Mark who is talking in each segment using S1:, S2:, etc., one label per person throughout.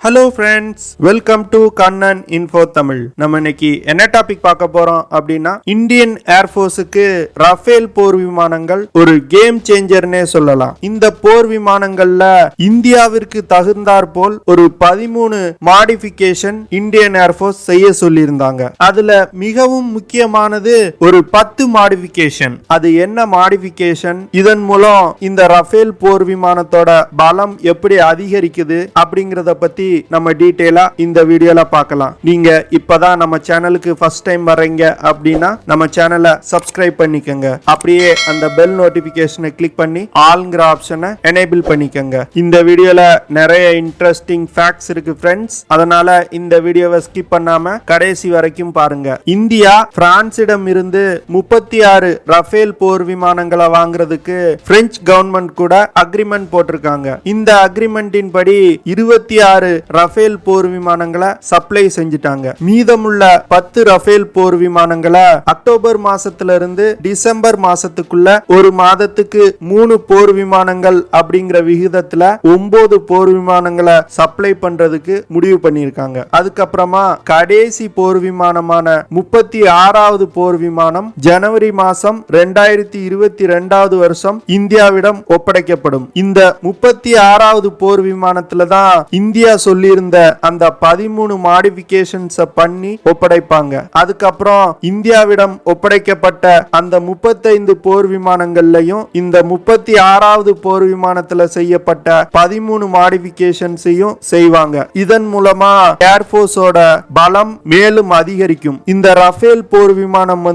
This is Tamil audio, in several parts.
S1: Hello friends, welcome to Kannan info Tamil. நம்ம இன்னைக்கு என்ன டாபிக் பார்க்க போறோம் அப்படின்னா, இந்தியன் ஏர்ஃபோர்ஸுக்கு ரஃபேல் போர் விமானங்கள் ஒரு கேம் சேஞ்சர்னே சொல்லலாம். இந்த போர் விமானங்கள்ல இந்தியாவிற்கு தகுந்தாற் போல் ஒரு 13 மாடிஃபிகேஷன் இந்தியன் ஏர்ஃபோர்ஸ் செய்ய சொல்லியிருந்தாங்க. அதுல மிகவும் முக்கியமானது ஒரு 10 மாடிஃபிகேஷன். அது என்ன மாடிஃபிகேஷன், இதன் மூலம் இந்த ரஃபேல் போர் விமானத்தோட பலம் எப்படி அதிகரிக்குது அப்படிங்கறத பத்தி நம்ம டீடைலா இந்த வீடியோல பார்க்கலாம். நீங்க இப்பதான் நம்ம சேனலுக்கு ஃபர்ஸ்ட் டைம் வர்றீங்க அப்படின்னா நம்ம சேனலை சப்ஸ்கிரைப் பண்ணிக்கங்க. அப்படியே அந்த பெல் நோட்டிபிகேஷனை கிளிக் பண்ணி ஆல்ங்கிற ஆப்ஷனை எனேபிள் பண்ணிக்கங்க. இந்த வீடியோல நிறைய இன்ட்ரெஸ்டிங் ஃபேக்ட்ஸ் இருக்கு ஃப்ரெண்ட்ஸ், அதனால இந்த வீடியோவை ஸ்கிப் பண்ணாம கடைசி வரைக்கும் பாருங்க. இந்தியா பிரான்சிடம் இருந்து 36 ரஃபேல் போர் விமானங்களை வாங்குறதுக்கு பிரெஞ்சு கவர்மெண்ட் கூட அக்ரிமெண்ட் போட்டிருக்காங்க. இந்த அக்ரிமெண்டின் படி 26 ரஃபேல் போர் விமானங்களை சப்ளை செஞ்சுட்டாங்க. மீதமுள்ள 10 ரஃபேல் போர் விமானங்களை அக்டோபர் மாசத்துல இருந்து டிசம்பர் மாசத்துக்குள்ள ஒரு மாதத்துக்கு 3 போர் விமானங்கள் அப்படிங்கிற விகிதத்துல 9 போர் விமானங்களை சப்ளை பண்றதுக்கு முடிவு பண்ணிருக்காங்க. அதுக்கப்புறமா கடைசி போர் விமானமான 36வது போர் விமானம் ஜனவரி மாசம் 2022 வருஷம் இந்தியாவிடம் ஒப்படைக்கப்படும். இந்த 36வது போர் விமானத்துல தான் இந்தியா சொல்லியிருந்த அந்த 13 மாடிஃபிகேஷன்ஸ் பண்ணி ஒப்படைப்பாங்க. அதுக்கப்புறம் இந்தியாவிடம் ஒப்படைக்கப்பட்ட அந்த 35 போர் விமானங்கள்லயும் இந்த 36வது போர் விமானத்துல செய்யப்பட்ட 13 மாடிஃபிகேஷன்ஸையும் செய்வாங்க. இதன் மூலமா ஏர்ஃபோர்ஸோட பலம் மேலும் அதிகரிக்கும். இந்த ரஃபேல் போர் விமானம்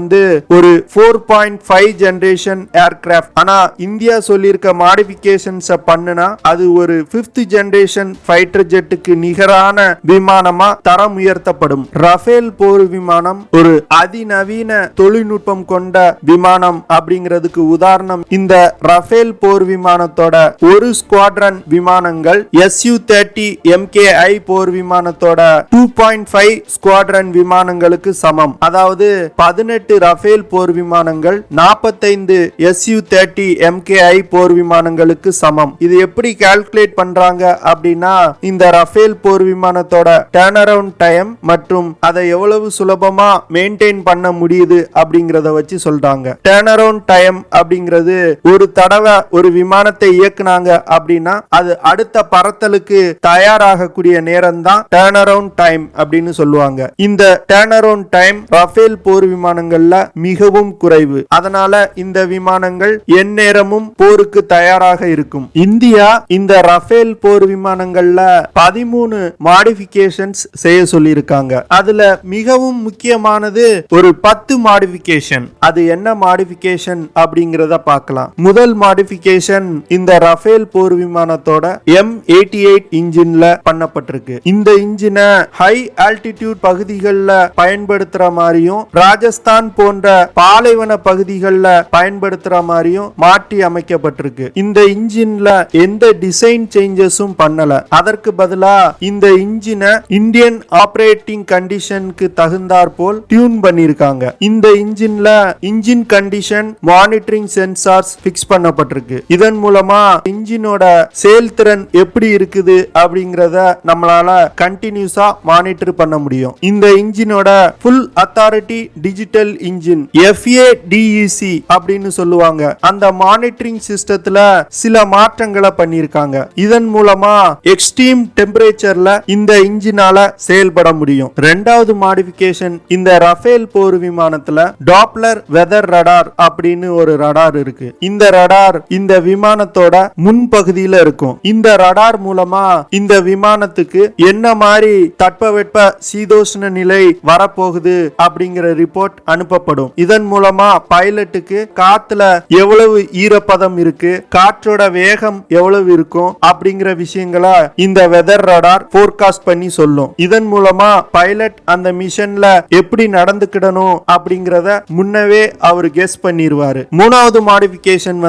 S1: ஒரு 4.5 ஜெனரேஷன் ஏர்கிராஃப்ட். ஆனா இந்தியா சொல்லியிருக்க மாடிஃபிகேஷன்ஸ் பண்ணுனா அது ஒரு 5th ஜெனரேஷன் ஃபைட்டர் ஜெட்டுக்கு நிகரான விமானமா தரம் உயர்த்தப்படும். ரஃபேல் போர் விமானம் ஒரு அதிநவீன தொழில்நுட்பம் கொண்ட விமானம் அப்படிங்கிறதுக்கு உதாரணம் இந்த ரஃபேல் போர் விமானத்தோட ஒரு ஸ்குவாட்ரன் விமானங்கள் Su-30 MKI போர் விமானத்தோட 2.5 ஸ்குவாட்ரன் விமானங்களுக்கு சமம். அதாவது 18 ரஃபேல் போர் விமானங்கள் 45 Su-30 MKI போர் விமானங்களுக்கு சமம். இது எப்படி கால்குலேட் பண்றாங்க அப்படின்னா, இந்த ரஃபேல் போர் விமானத்தோட டர்ன் அரவுண்ட் டைம் மற்றும் அதை எவ்வளவு சுலபமா மெயின்டைன் பண்ண முடியுது அப்படிங்கறத வச்சு சொல்றாங்க. டர்ன் அரவுண்ட் டைம் அப்படிங்கிறது ஒரு தடவை ஒரு விமானத்தை இயக்குனாங்க அப்படின்னா அது அடுத்த பறத்தலுக்கு தயாராகக்கூடிய நேரம் தான் டர்ன் அரவுண்ட் டைம் அப்படின்னு சொல்லுவாங்க. இந்த டர்ன் அரவுண்ட் டைம் ரஃபேல் போர் விமானங்கள்ல மிகவும் குறைவு. அதனால இந்த விமானங்கள் எந்நேரமும் போருக்கு தயாராக இருக்கும். இந்தியா இந்த ரஃபேல் போர் விமானங்கள்ல 13 மாடிஃபிகேஷன்ஸ் செய்ய சொல்லியிருக்காங்க. அதுல மிகவும் முக்கியமானது ஒரு 10 மாடிஃபிகேஷன். அது என்ன மாடிஃபிகேஷன் அப்படிங்கறத பார்க்கலாம். முதல் மாடிஃபிகேஷன் இந்த ரஃபேல் போர் விமானத்தோட M88 இன்ஜின்ல பண்ணப்பட்டிருக்கு. இந்த இன்ஜினை ஹை ஆல்டிடியூட் பகுதிகளில் பயன்படுத்துற மாதிரியும் ராஜஸ்தான் போன்ற பாலைவன பகுதிகளில் பயன்படுத்துற மாதிரியும் மாற்றி அமைக்கப்பட்டிருக்கு. இந்த இன்ஜின்ல எந்த டிசைன் சேஞ்சஸும் பண்ணல. அதற்கு பதிலா இந்த இன்ஜினை இந்தியன் ஆபரேட்டிங் கண்டிஷனுக்கு தகுந்தாற் போல் டியூன் பண்ணிருக்காங்க. இந்த இன்ஜின்ல engine condition monitoring sensors fix பண்ணப்பட்டிருக்கு. இதன் மூலமா இன்ஜினோட செயல்திறன் எப்படி இருக்குது அப்படிங்கறத நம்மளால கண்டினியூஸா மானிட்டர் பண்ண முடியும். இந்த இன்ஜினோட full authority digital engine FADEC அப்படின்னு சொல்லுவாங்க. அந்த மானிட்டரிங் சிஸ்டத்துல சில மாற்றங்களை பண்ணிருக்காங்க. இதன் மூலமா எக்ஸ்ட்ரீம் டெம்பரேச்சர்ல இந்த இன்ஜினால செயல்பட முடியும். இரண்டாவது மாடிஃபிகேஷன் இந்த ரஃபேல் போர் விமானத்துல டாப்ளர் வெதர் ரடார் அப்படின்னு ஒரு ரடார் இருக்கு. இந்த ரடார் இந்த விமானத்தோட முன்பகுதியில இருக்கும். இந்த ரடார் மூலமா இந்த விமானத்துக்கு என்ன மாதிரி தட்பவெட்ப சீதோஷ்ண நிலை வரப்போகுது அப்படிங்கிற ரிப்போர்ட் அனுப்பப்படும். இதன் மூலமா பைலட்டுக்கு காத்துல எவ்வளவு ஈரப்பதம் இருக்கு, காற்றோட வேகம் எவ்வளவு இருக்கும் அப்படிங்கிற விஷயங்களை இந்த வெதர் ரடார் ஃபோர்காஸ்ட் பண்ணி சொல்லும். இதன் மூலமா பைலட் அந்த மிஷன்ல எப்படி நடந்துக்கிடணும் அப்படிங்கறத முன்னவே அவர் கெஸ் பண்ணிடுவாரு. மூணாவது modification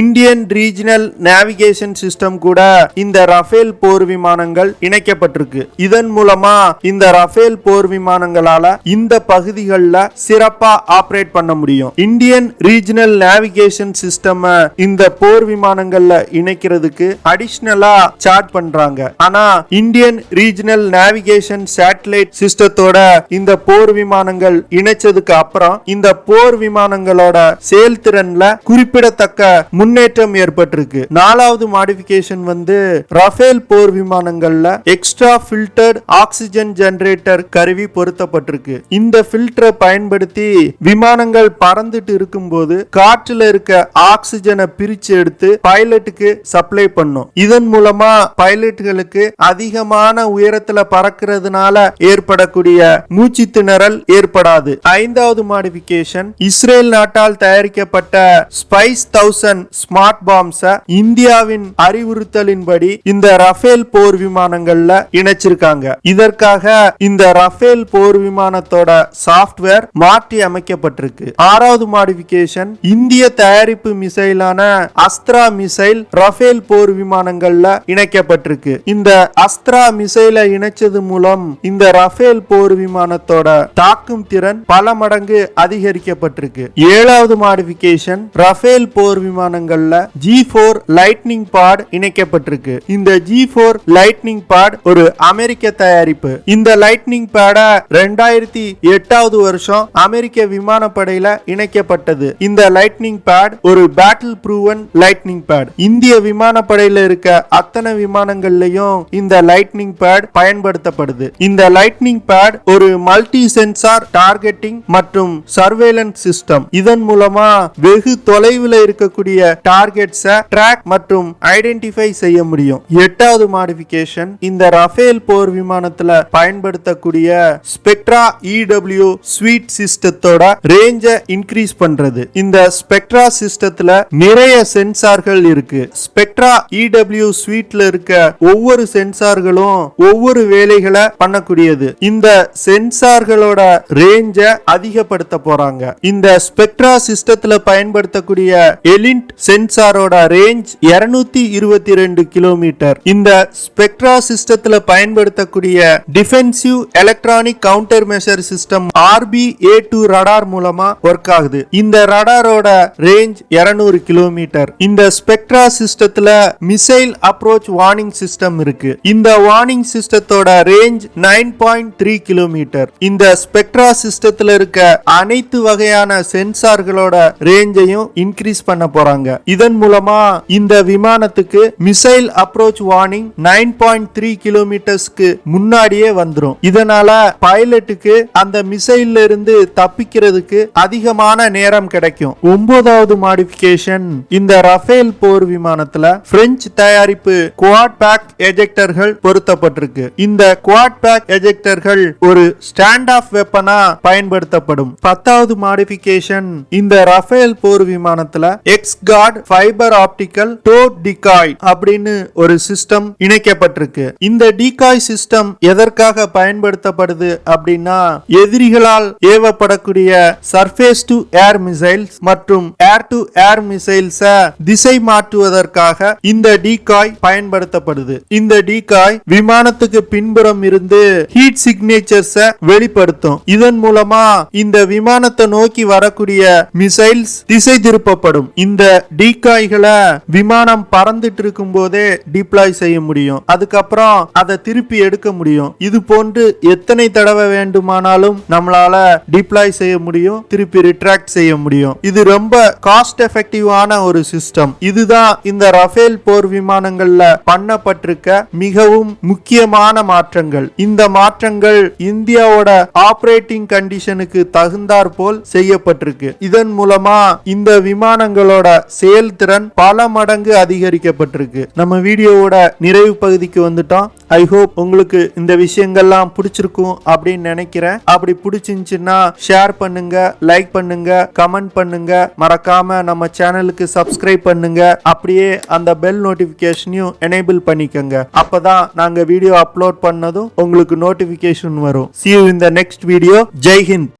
S1: Indian regional navigation system கூட இந்த ரஃபேல் போர் விமானங்கள் இணைக்கப்பட்டிருக்கு. இதன் மூலமா இந்த ரஃபேல் போர் விமானங்களால இந்த பகுதிகளில் சிறப்பா ஆபரேட் பண்ண முடியும். இந்தியன் ரீஜனல் நேவிகேஷன் சிஸ்டம் இந்த போர் விமானங்கள்ல இணைக்கிறதுக்கு அடிஷனலா சார்ட் பண்றாங்க. ஆனா அப்படின்னா இந்தியன் ரீஜனல் நேவிகேஷன் சேட்டலைட் சிஸ்டத்தோட இந்த போர் விமானங்கள் இணைச்சதுக்கு அப்புறம் இந்த போர் விமானங்களோட செயல்திறன்ல குறிப்பிடத்தக்க முன்னேற்றம் ஏற்பட்டிருக்கு. நாலாவது மாடிஃபிகேஷன் வந்து ரஃபேல் போர் விமானங்கள்ல எக்ஸ்ட்ரா ஃபில்டர்ட் ஆக்சிஜன் ஜெனரேட்டர் கருவி பொருத்தப்பட்டிருக்கு. இந்த ஃபில்டரை பயன்படுத்தி விமானங்கள் பறந்துட்டு இருக்கும்போது காற்றுல இருக்க ஆக்சிஜனை பிரிச்சு எடுத்து பைலட்டுக்கு சப்ளை பண்ணும். இதன் மூலமா பைலட்டுகளுக்கு அதிகமான உயரத்துல பறக்கிறதுனால ஏற்படக்கூடிய மூச்சு திணறல் ஏற்படாது. ஐந்தாவது மாடிஃபிகேஷன் இஸ்ரேல் நாட்டால் தயாரிக்கப்பட்ட ஸ்பைஸ் 1000 ஸ்மார்ட் பாம்ஸ் இந்தியாவின் அறிவுறுத்தலின்படி இந்த ரஃபேல் போர் விமானங்கள்ல இணைச்சிருக்காங்க. இதற்காக இந்த ரஃபேல் போர் விமானத்தோட சாஃப்ட்வேர் மாற்றி அமைக்கப்பட்டிருக்கு. ஆறாவது மாடிஃபிகேஷன் இந்திய தயாரிப்பு மிசைலான அஸ்த்ரா மிசைல் ரஃபேல் போர் விமானங்கள்ல இணைக்கப்பட்டிருக்கு. இந்த அஸ்த்ரா மிசைலை இணைச்சது மூலம் இந்த ரஃபேல் போர் விமானத்தோட தாக்கும் திறன் பல மடங்கு அதிகரிக்கப்பட்டிருக்கு. ஏழாவது மாடிஃபிகேஷன் ரஃபேல் போர் விமானங்கள்ல G4 லைட்னிங் பாட் இணைக்கப்பட்டிருக்கு. இந்த G4 லைட்னிங் பாட் ஒரு அமெரிக்க தயாரிப்பு. இந்த லைட்னிங் பேட 2008வது வருஷம் அமெரிக்க விமானப்படையில இணைக்கப்பட்டது. இந்த லைட்னிங் பேட் ஒரு பேட்டில் ப்ரூவன் லைட்னிங் பேட். இந்திய விமானப்படையில இருக்க அத்தனை விமானங்கள்லயும் இந்த லைட்னிங் பேட் பயன்படுத்தப்படுது. இந்த லைட்னிங் பேட் ஒரு மல்டி சென்சார் டார்கெட்டிங் மற்றும் சர்வேலன்ஸ் சிஸ்டம். இதன் மூலமா வெகு தொலைவில் இருக்கக்கூடிய டார்கெட்ஸை ட்ராக் மற்றும் ஐடென்டிஃபை செய்ய முடியும். எட்டாவது மாடிஃபிகேஷன் இந்த ரஃபேல் போர் விமானத்துல பயன்படுத்தக்கூடிய ஸ்பெக்ட்ரா EW ஸ்வீட் சிஸ்டத்தோட ரேஞ்சை இன்க்ரீஸ் பண்றது. இந்த ஸ்பெக்ட்ரா சிஸ்டத்துல நிறைய சென்சார்கள் இருக்கு. ஸ்பெக்ட்ரா EW ஸ்வீட்ல இருக்க ஒவ்வொரு சென்சார்களும் ஒவ்வொரு வேலைகளை பண்ணக்கூடியது. இந்த சென்சார்களோட ரேஞ்சை அதிகப்படுத்த போறாங்க. இந்த ஸ்பெக்ட்ரா சிஸ்டத்துல பயன்படுத்தக்கூடிய எலிண்ட் சென்சாரோட ரேஞ்ச் 222 கிலோமீட்டர். இந்த ஸ்பெக்ட்ரா சிஸ்டத்துல பயன்படுத்தக்கூடிய defensive electronic counter measure system RBA2 radar மூலமா ஒர்க் ஆகுது. இந்த ரடாரோட ரேஞ்ச் 200 கிலோமீட்டர். இந்த ஸ்பெக்ட்ரா சிஸ்டத்துல மிசைல் அப்ரோச் வார்னிங் சிஸ்டம் இருக்கு. இந்த வார்னிங் சிஸ்டத்தோட ரேஞ்ச் 9.3 கிலோமீட்டர். இந்த ஸ்பெக்ட்ரா சிஸ்டத்துல இருக்க அனைத்து வகையான சென்சார்களோட ரேஞ்சையும் இன்க்ரீஸ் பண்ண போறாங்க. இதன் மூலமா இந்த விமானத்துக்கு மிசைல் அப்ரோச் வார்னிங் 9.3 கிலோமீட்டர்ஸ்க்கு முன்னாடியே வந்துரும். இதனால பைலட்டுக்கு அந்த மிசைல்ல இருந்து தப்பிக்கிறதுக்கு அதிகமான நேரம் கிடைக்கும். 9வது மாடிஃபிகேஷன் இந்த ரஃபேல் போர் விமானத்துல பிரெஞ்சு தயாரிப்பு குவாட் பேக் எஜெக்டர்கள் பொருத்தப்பட்டிருக்கு. இந்த குவாட் பேக் எஜெக்டர்கள் ஒரு ஸ்டாண்ட் ஆஃப் வெப்பனா பயன்படுத்தப்படும். 10வது மாடிஃபிகேஷன் இந்த ரஃபேல் போர் விமானத்துல X card fibre optical to decoy அப்படின்னு ஒரு சிஸ்டம் இணைக்கப்பட்டிருக்கு. இந்த டிகாய் சிஸ்டம் எதற்காக பயன்படுத்தப்படுது அப்படின்னா எதிரிகளால் ஏவப்படக்கூடிய சர்ஃபேஸ் டு ஏர் மிசைல்ஸ் மற்றும் ஏர் டு ஏர் மிசைல்ஸ் திசை மாற்றுவதற்காக இந்த டிகாய் பயன்படுத்தப்படுது. இந்த டிகாய் விமானத்துக்கு பின்புறம் இருந்து ஹீட் சிக்னேச்சர்ஸ் வெளிப்படுத்தும். இதன் மூலமா இந்த விமானத்தை நோக்கி வரக்கூடிய மிசைல்ஸ் திசை திருப்பப்படும். இந்த டிகாய்களை விமானம் பறந்துட்டு இருக்கும் போதே டிப்ளாய் செய்ய முடியும். அதுக்கப்புறம் அதை திருப்பி எடுக்க முடியும். இது போன்று எத்தனை தடவை வேண்டுமானாலும் நம்மளால டிப்ளாய் செய்ய முடியும், திருப்பி ரிட்ராக்ட் செய்ய முடியும். இது ரொம்ப காஸ்ட் எஃபெக்டிவான ஒரு சிஸ்டம். இதுதான் இந்த ரஃபேல் போர் விமானங்கள்ல பண்ணப்பட்டிருக்க மிகவும் முக்கியமான மாற்றங்கள். இந்த மாற்றங்கள் இந்தியாவோட ஆபரேட்டிங் கண்டிஷனுக்கு தகுந்தாற் போல் செய்யப்பட்டிருக்கு. இதன் மூலமா இந்த விமானங்களோட செயல்திறன் பல மடங்கு அதிகரிக்கப்பட்டிருக்கு. நம்ம வீடியோவோட நிறைவு பகுதிக்கு வந்துட்டோம். ஐ ஹோப் உங்களுக்கு இந்த விஷயங்கள்லாம் பிடிச்சிருக்கும் அப்படின்னு நினைக்கிறேன். அப்படி பிடிச்சிருந்துச்சுன்னா ஷேர் பண்ணுங்க, லைக் பண்ணுங்க, கமெண்ட் பண்ணுங்க, மறக்காம நம்ம சேனலுக்கு சப்ஸ்கிரைப் பண்ணுங்க. அப்படியே அந்த பெல் நோட்டிபிகேஷனையும் எனேபிள் பண்ணிக்கங்க. அப்பதான் நாங்க வீடியோ அப்லோட் பண்ணதும் உங்களுக்கு நோட்டிபிகேஷன் வரும். See you in the next video. Jai Hind.